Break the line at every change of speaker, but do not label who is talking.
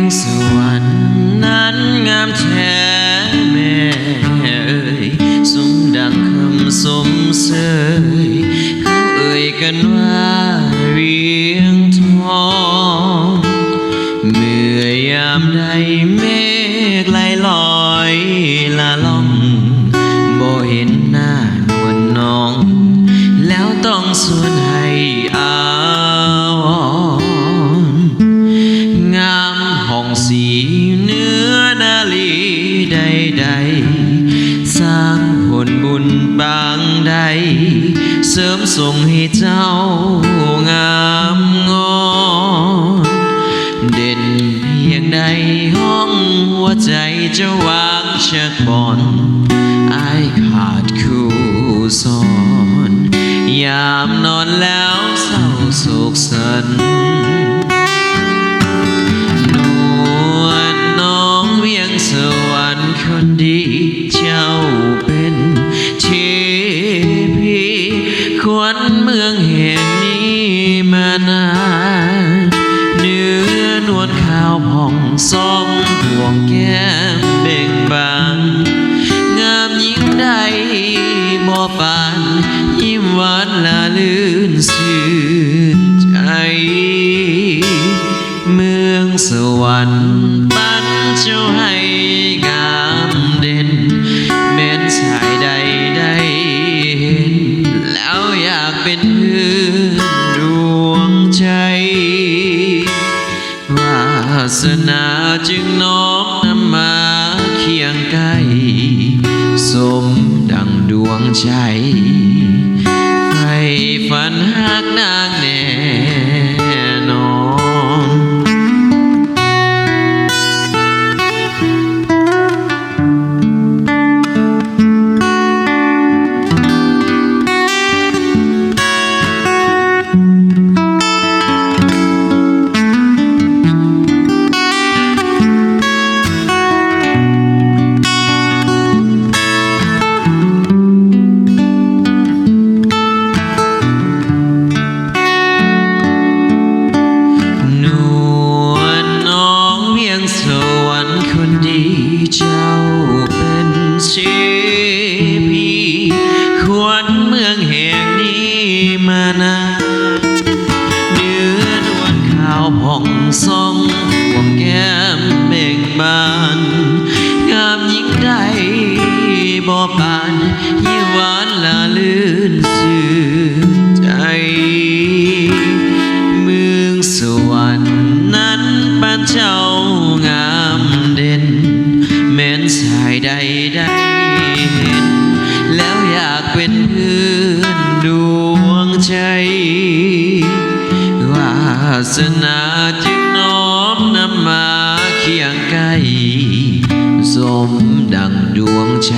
งสวรรค์นั้นงามแท้แม่เอ่ยสมดังคำสมเสยเขาเอ่ยกันว่าเวียงทองเมื่อยามใดเมฆไหลลอยละล่องบ่เห็นหน้านวลน้องแล้วต้องสูญให้อาวรณ์งามห้องสีเนื้อนาลีใดๆสร้างผลบุญบางใดเสริมส่งให้เจ้างามงอนเด่นเพียงใดห้องหัวใจจะวางชักบอนอายขาดคู่สอนยามนอนแล้วเศร้าโศกสันนวลน้องเวียงสวรรค์คนดีเจ้าเป็นเทพีขวัญเมืองแห่งนี้มานานเนื้อนวลขาวผ่องสองดวงแก้มเบ่งบานงามยิ่งใดบ่ปานยิ้มหวานละลื่นชื่นใจเมืองสวรรค์ปั้นเจ้าให้งามเด่นแม้นชายใดได้เห็นแล้วอยากเป็นเพื่อนดวงใจวาสนาจึงน้อมนำมาเคียงใกล้สมดังดวงใจไฟฝันหักนางแน่นอนคนดีเจ้าเป็นเชพีขวัญเมืองแห่งนี้มานานเนื้อนวลขาวผ่องสองดวงแก้มเบ่งบานงามยิ่งใดบ่ปานยิ้มหวานละลื่นชื่นใจเมืองสวรรค์นั้นบ้านเจ้างามเด่นแม้นชายใดได้เห็นแล้วอยากเป็นเพื่อนดวงใจวาสนาจึงน้อมนำมาเคียงใกล้สมดังดวงใจ